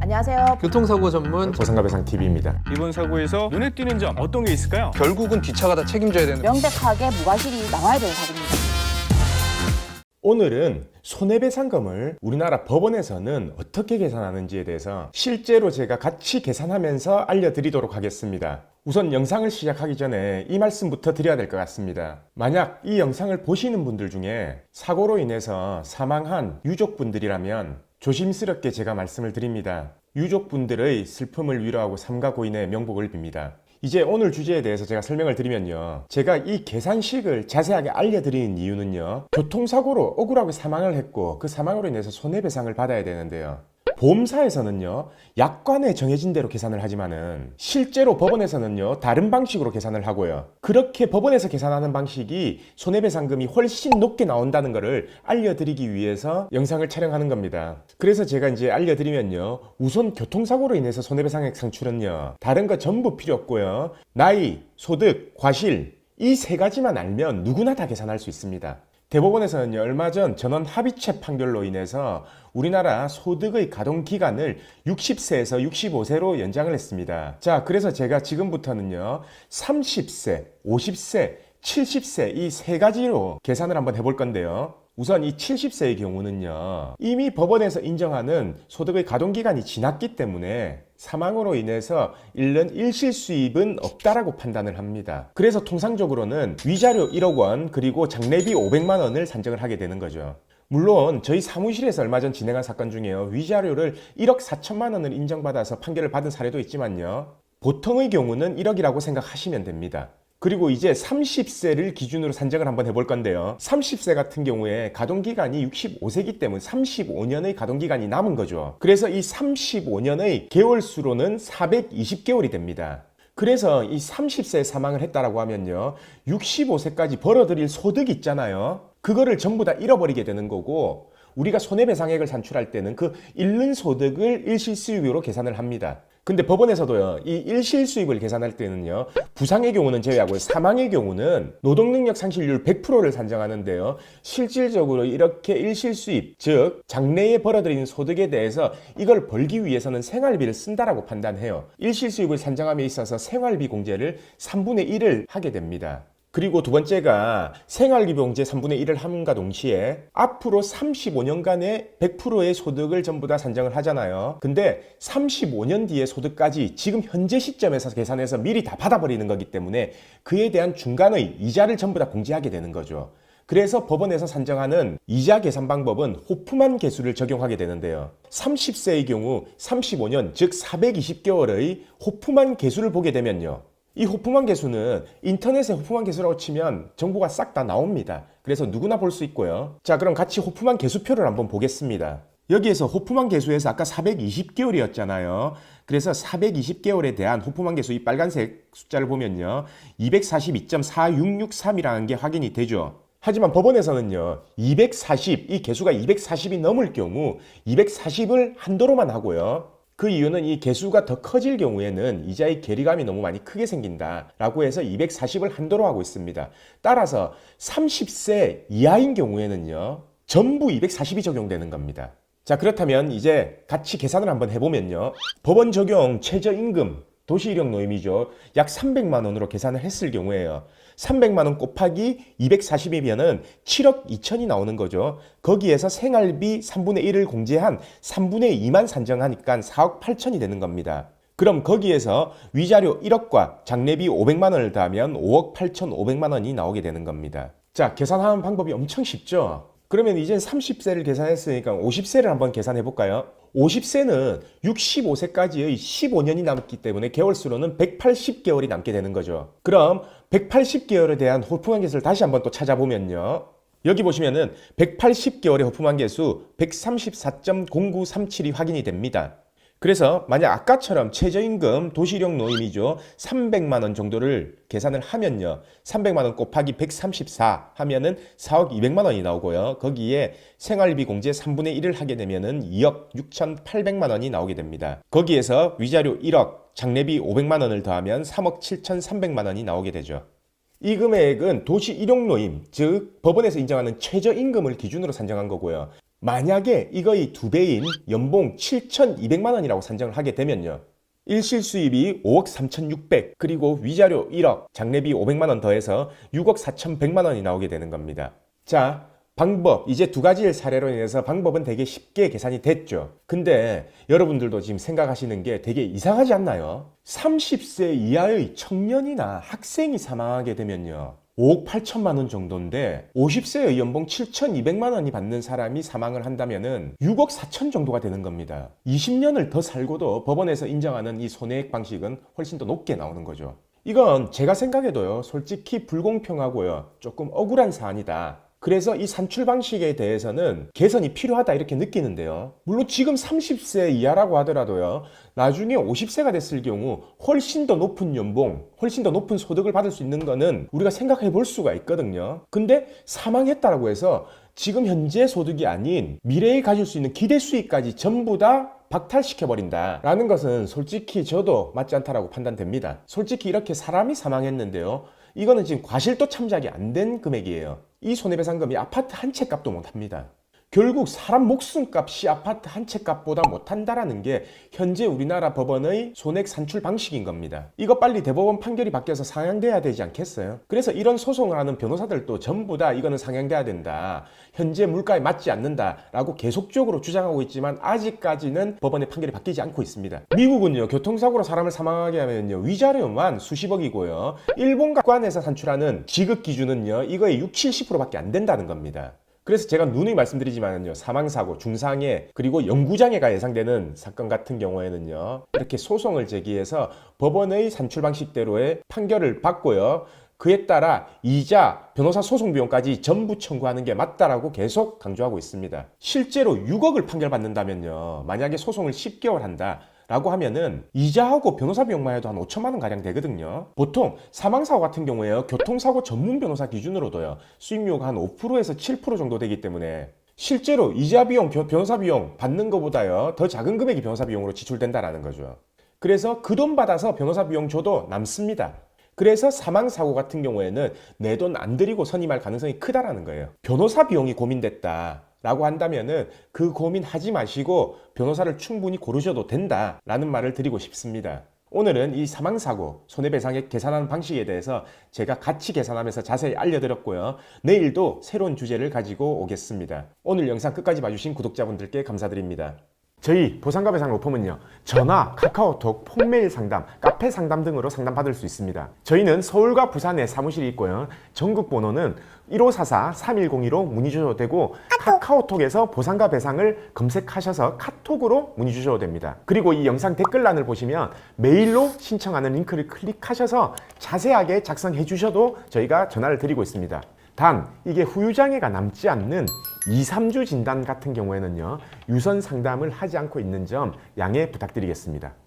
안녕하세요. 교통사고 전문 보상가배상TV입니다. 이번 사고에서 눈에 띄는 점 어떤 게 있을까요? 결국은 뒷차가 다 책임져야 되는 명백하게 무과실이 나와야 되는 사고입니다. 오늘은 손해배상금을 우리나라 법원에서는 어떻게 계산하는지에 대해서 실제로 제가 같이 계산하면서 알려드리도록 하겠습니다. 우선 영상을 시작하기 전에 이 말씀부터 드려야 될 것 같습니다. 만약 이 영상을 보시는 분들 중에 사고로 인해서 사망한 유족분들이라면 조심스럽게 제가 말씀을 드립니다. 유족분들의 슬픔을 위로하고 삼가 고인의 명복을 빕니다. 이제 오늘 주제에 대해서 제가 설명을 드리면요. 제가 이 계산식을 자세하게 알려드리는 이유는요. 교통사고로 억울하게 사망을 했고 그 사망으로 인해서 손해배상을 받아야 되는데요. 보험사에서는요. 약관에 정해진 대로 계산을 하지만은 실제로 법원에서는요. 다른 방식으로 계산을 하고요. 그렇게 법원에서 계산하는 방식이 손해배상금이 훨씬 높게 나온다는 것을 알려드리기 위해서 영상을 촬영하는 겁니다. 그래서 제가 이제 알려드리면요. 우선 교통사고로 인해서 손해배상액 상출은요. 다른 거 전부 필요 없고요. 나이, 소득, 과실 이 세 가지만 알면 누구나 다 계산할 수 있습니다. 대법원에서는 얼마 전 전원 합의체 판결로 인해서 우리나라 소득의 가동기간을 60세에서 65세로 연장을 했습니다. 자, 그래서 제가 지금부터는요 30세, 50세, 70세 이 세 가지로 계산을 한번 해볼 건데요. 우선 이 70세의 경우는요 이미 법원에서 인정하는 소득의 가동기간이 지났기 때문에 사망으로 인해서 잃는 일실수입은 없다라고 판단을 합니다. 그래서 통상적으로는 위자료 1억 원 그리고 장례비 500만 원을 산정을 하게 되는 거죠. 물론 저희 사무실에서 얼마 전 진행한 사건 중에요 위자료를 1억 4천만 원을 인정받아서 판결을 받은 사례도 있지만요 보통의 경우는 1억이라고 생각하시면 됩니다. 그리고 이제 30세를 기준으로 산정을 한번 해볼 건데요. 30세 같은 경우에 가동기간이 65세이기 때문에 35년의 가동기간이 남은 거죠. 그래서 이 35년의 개월수로는 420개월이 됩니다. 그래서 이 30세에 사망을 했다라고 하면요. 65세까지 벌어들일 소득이 있잖아요. 그거를 전부 다 잃어버리게 되는 거고 우리가 손해배상액을 산출할 때는 그 잃는 소득을 일실수입으로 계산을 합니다. 근데 법원에서도요, 이 일실수입을 계산할 때는요, 부상의 경우는 제외하고 사망의 경우는 노동능력 상실률 100%를 산정하는데요, 실질적으로 이렇게 일실수입, 즉, 장래에 벌어들이는 소득에 대해서 이걸 벌기 위해서는 생활비를 쓴다라고 판단해요. 일실수입을 산정함에 있어서 생활비 공제를 3분의 1을 하게 됩니다. 그리고 두 번째가 생활비 공제 3분의 1을 함과 동시에 앞으로 35년간의 100%의 소득을 전부 다 산정을 하잖아요. 근데 35년 뒤의 소득까지 지금 현재 시점에서 계산해서 미리 다 받아버리는 거기 때문에 그에 대한 중간의 이자를 전부 다 공제하게 되는 거죠. 그래서 법원에서 산정하는 이자 계산 방법은 호프만 계수를 적용하게 되는데요. 30세의 경우 35년 즉 420개월의 호프만 계수를 보게 되면요. 이 호프만 계수는 인터넷에 호프만 계수라고 치면 정보가 싹 다 나옵니다. 그래서 누구나 볼 수 있고요. 자, 그럼 같이 호프만 계수표를 한번 보겠습니다. 여기에서 호프만 계수에서 아까 420개월이었잖아요. 그래서 420개월에 대한 호프만 계수 이 빨간색 숫자를 보면요. 242.4663이라는 게 확인이 되죠. 하지만 법원에서는요. 240, 이 계수가 240이 넘을 경우 240을 한도로만 하고요. 그 이유는 이 개수가 더 커질 경우에는 이자의 괴리감이 너무 많이 크게 생긴다라고 해서 240을 한도로 하고 있습니다. 따라서 30세 이하인 경우에는요. 전부 240이 적용되는 겁니다. 자, 그렇다면 이제 같이 계산을 한번 해보면요. 법원 적용 최저임금, 도시이력 노임이죠. 약 300만 원으로 계산을 했을 경우에요. 300만 원 곱하기 240이면은 7억 2천이 나오는 거죠. 거기에서 생활비 3분의 1을 공제한 3분의 2만 산정하니까 4억 8천이 되는 겁니다. 그럼 거기에서 위자료 1억과 장례비 500만 원을 더하면 5억 8천 5백만 원이 나오게 되는 겁니다. 자, 계산하는 방법이 엄청 쉽죠? 그러면 이제 30세를 계산했으니까 50세를 한번 계산해 볼까요? 50세는 65세까지의 15년이 남기 때문에 개월수로는 180개월이 남게 되는 거죠. 그럼 180개월에 대한 호프만 계수를 다시 한번 또 찾아보면요. 여기 보시면은 180개월의 호프만 계수 134.0937이 확인이 됩니다. 그래서 만약 아까처럼 최저임금 도시력 노임이죠. 300만 원 정도를 계산을 하면요. 300만 원 곱하기 134 하면은 4억 2백만 원이 나오고요. 거기에 생활비 공제 3분의 1을 하게 되면은 2억 6,800만 원이 나오게 됩니다. 거기에서 위자료 1억, 장례비 500만 원을 더하면 3억 7,300만 원이 나오게 되죠. 이 금액은 도시 일용 노임, 즉 법원에서 인정하는 최저임금을 기준으로 산정한 거고요. 만약에 이거의 2배인 연봉 7,200만 원이라고 산정을 하게 되면요. 일실 수입이 5억 3,600, 그리고 위자료 1억, 장례비 500만 원 더해서 6억 4,100만 원이 나오게 되는 겁니다. 자, 방법, 이제 두 가지의 사례로 인해서 방법은 되게 쉽게 계산이 됐죠. 근데 여러분들도 지금 생각하시는 게 되게 이상하지 않나요? 30세 이하의 청년이나 학생이 사망하게 되면요. 5억 8천만 원 정도인데 50세의 연봉 7,200만 원이 받는 사람이 사망을 한다면은 6억 4천 정도가 되는 겁니다. 20년을 더 살고도 법원에서 인정하는 이 손해액 방식은 훨씬 더 높게 나오는 거죠. 이건 제가 생각해도요, 솔직히 불공평하고요, 조금 억울한 사안이다. 그래서 이 산출 방식에 대해서는 개선이 필요하다 이렇게 느끼는데요. 물론 지금 30세 이하라고 하더라도요, 나중에 50세가 됐을 경우 훨씬 더 높은 연봉, 훨씬 더 높은 소득을 받을 수 있는 거는 우리가 생각해 볼 수가 있거든요. 근데 사망했다라고 해서 지금 현재 소득이 아닌 미래에 가질 수 있는 기대 수익까지 전부 다 박탈시켜버린다 라는 것은 솔직히 저도 맞지 않다라고 판단됩니다. 솔직히 이렇게 사람이 사망했는데요, 이거는 지금 과실도 참작이 안 된 금액이에요. 이 손해배상금이 아파트 한 채 값도 못합니다. 결국 사람 목숨값이 아파트 한 채 값보다 못한다라는 게 현재 우리나라 법원의 손해액 산출 방식인 겁니다. 이거 빨리 대법원 판결이 바뀌어서 상향돼야 되지 않겠어요? 그래서 이런 소송을 하는 변호사들도 전부 다 이거는 상향돼야 된다, 현재 물가에 맞지 않는다라고 계속적으로 주장하고 있지만 아직까지는 법원의 판결이 바뀌지 않고 있습니다. 미국은요, 교통사고로 사람을 사망하게 하면요, 위자료만 수십억이고요, 일본 관에서 산출하는 지급 기준은요, 이거의 60-70%밖에 안 된다는 겁니다. 그래서 제가 누누이 말씀드리지만요, 사망사고, 중상해, 그리고 영구장애가 예상되는 사건 같은 경우에는요, 이렇게 소송을 제기해서 법원의 산출 방식대로의 판결을 받고요, 그에 따라 이자, 변호사 소송 비용까지 전부 청구하는 게 맞다라고 계속 강조하고 있습니다. 실제로 6억을 판결받는다면요, 만약에 소송을 10개월 한다 라고 하면은 이자하고 변호사 비용만 해도 한 5천만 원 가량 되거든요. 보통 사망사고 같은 경우에요, 교통사고 전문 변호사 기준으로도요, 수익료가 한 5%에서 7% 정도 되기 때문에 실제로 이자 비용, 변호사 비용 받는 것보다요, 더 작은 금액이 변호사 비용으로 지출된다라는 거죠. 그래서 그 돈 받아서 변호사 비용 줘도 남습니다. 그래서 사망사고 같은 경우에는 내 돈 안 들이고 선임할 가능성이 크다라는 거예요. 변호사 비용이 고민됐다 라고 한다면은 그 고민하지 마시고 변호사를 충분히 고르셔도 된다 라는 말을 드리고 싶습니다. 오늘은 이 사망사고 손해배상액 계산하는 방식에 대해서 제가 같이 계산하면서 자세히 알려드렸고요. 내일도 새로운 주제를 가지고 오겠습니다. 오늘 영상 끝까지 봐주신 구독자분들께 감사드립니다. 저희 보상과 배상 로펌은요, 전화, 카카오톡, 폰메일 상담, 카페 상담 등으로 상담받을 수 있습니다. 저희는 서울과 부산에 사무실이 있고요, 전국 번호는 1544-3102로 문의 주셔도 되고, 카카오톡에서 보상과 배상을 검색하셔서 카톡으로 문의 주셔도 됩니다. 그리고 이 영상 댓글란을 보시면 메일로 신청하는 링크를 클릭하셔서 자세하게 작성해 주셔도 저희가 전화를 드리고 있습니다. 단 이게 후유장애가 남지 않는 2-3주 진단 같은 경우에는요, 유선 상담을 하지 않고 있는 점 양해 부탁드리겠습니다.